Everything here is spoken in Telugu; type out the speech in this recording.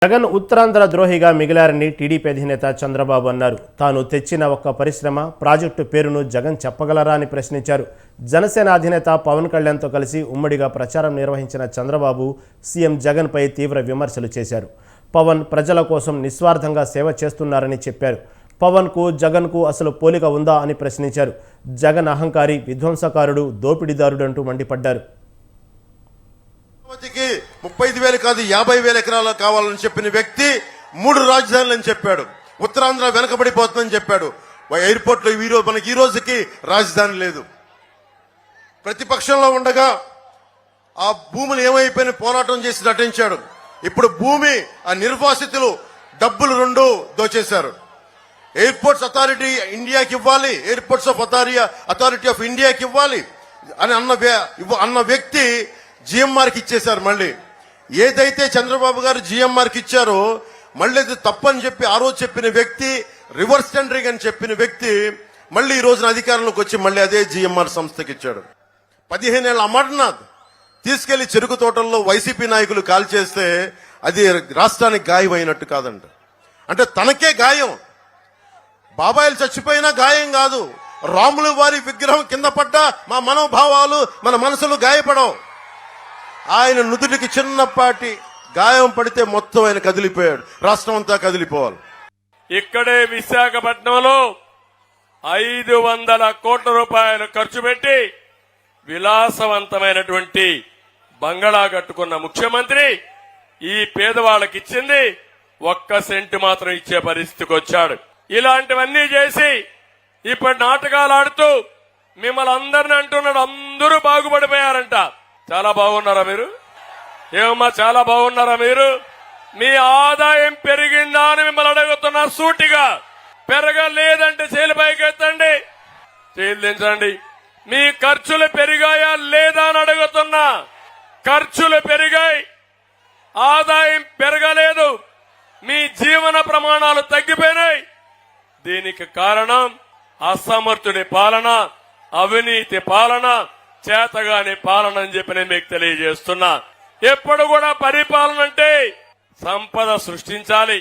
జగన్ ఉత్తరాంధ్ర ద్రోహిగా మిగిలారని టీడీపీ అధినేత చంద్రబాబు అన్నారు. తాను తెచ్చిన ఒక్క పరిశ్రమ, ప్రాజెక్టు పేరును జగన్ చెప్పగలరా అని ప్రశ్నించారు. జనసేన అధినేత పవన్ కళ్యాణ్తో కలిసి ఉమ్మడిగా ప్రచారం నిర్వహించిన చంద్రబాబు సీఎం జగన్పై తీవ్ర విమర్శలు చేశారు. పవన్ ప్రజల కోసం నిస్వార్థంగా సేవ చేస్తున్నారని చెప్పారు. పవన్కు జగన్కు అసలు పోలిక ఉందా అని ప్రశ్నించారు. జగన్ అహంకారి, విధ్వంసకారుడు, దోపిడీదారుడు అంటూ మండిపడ్డారు. 35,000 కాదు 50,000 ఎకరాలు కావాలని చెప్పిన వ్యక్తి 3 రాజధానులని చెప్పాడు. ఉత్తరాంధ్ర వెనకబడిపోతుందని చెప్పాడు. ఎయిర్పోర్ట్ లో మనకి ఈ రోజుకి రాజధాని లేదు. ప్రతిపక్షంలో ఉండగా ఆ భూములు ఏమైపోయిన పోరాటం చేసి నటించాడు. ఇప్పుడు భూమి ఆ నిర్వాసితులు డబ్బులు 2 దోచేశారు. ఎయిర్పోర్ట్స్ అథారిటీ ఇండియాకి ఇవ్వాలి, ఎయిర్పోర్ట్స్ ఆఫ్ అథారిటీ ఆఫ్ ఇండియాకి ఇవ్వాలి అని అన్న వ్యక్తి జిఎంఆర్కి ఇచ్చేశారు. మళ్ళీ ఏదైతే చంద్రబాబు గారు జిఎంఆర్కి ఇచ్చారో మళ్ళీ అది తప్పని చెప్పి ఆ రోజు చెప్పిన వ్యక్తి, రివర్స్ టెండరింగ్ అని చెప్పిన వ్యక్తి మళ్ళీ ఈ రోజున అధికారంలోకి వచ్చి మళ్ళీ అదే జిఎంఆర్ సంస్థకి ఇచ్చాడు. 15 ఏళ్ల అమర్నాథ్ తీసుకెళ్లి చెరుకు తోటల్లో వైసీపీ నాయకులు కాల్చేస్తే అది రాష్ట్రానికి గాయం అయినట్టు కాదంట. అంటే తనకే గాయం. బాబాయిలు చచ్చిపోయినా గాయం కాదు. రాములు వారి విగ్రహం కింద పడ్డా మా మనోభావాలు, మన మనసులు గాయపడవు. ఆయన నుదుటికి చిన్నపాటి గాయం పడితే మొత్తం ఆయన కదిలిపోయాడు. రాష్ట్రం అంతా కదిలిపోవాలి. ఇక్కడే విశాఖపట్నంలో 500 కోట్ల రూపాయలు ఖర్చు పెట్టి విలాసవంతమైనటువంటి బంగళా కట్టుకున్న ముఖ్యమంత్రి ఈ పేదవాళ్ళకి ఇచ్చింది 1 సెంటు మాత్రం ఇచ్చే పరిస్థితికి వచ్చాడు. ఇలాంటివన్నీ చేసి ఇప్పుడు నాటకాలు ఆడుతూ మిమ్మల్ని అందరిని అంటున్నాడు అందరూ బాగుపడిపోయారంట. చాలా బాగున్నారా మీరు? ఏమమ్మా చాలా బాగున్నారా మీరు? మీ ఆదాయం పెరిగిందా అని మిమ్మల్ని అడుగుతున్నా సూటిగా. పెరగలేదంటే చేలు పైకెత్తండి, చేలు దించండి. మీ ఖర్చులు పెరిగాయా లేదా అని అడుగుతున్నా. ఖర్చులు పెరిగాయి, ఆదాయం పెరగలేదు, మీ జీవన ప్రమాణాలు తగ్గిపోయినాయి. దీనికి కారణం అసమర్థుడి పాలన, అవినీతి పాలన, చేతగాని పాలన అని చెప్పి నేను మీకు తెలియజేస్తున్నా. ఎప్పుడు కూడా పరిపాలన అంటే సంపద సృష్టించాలి.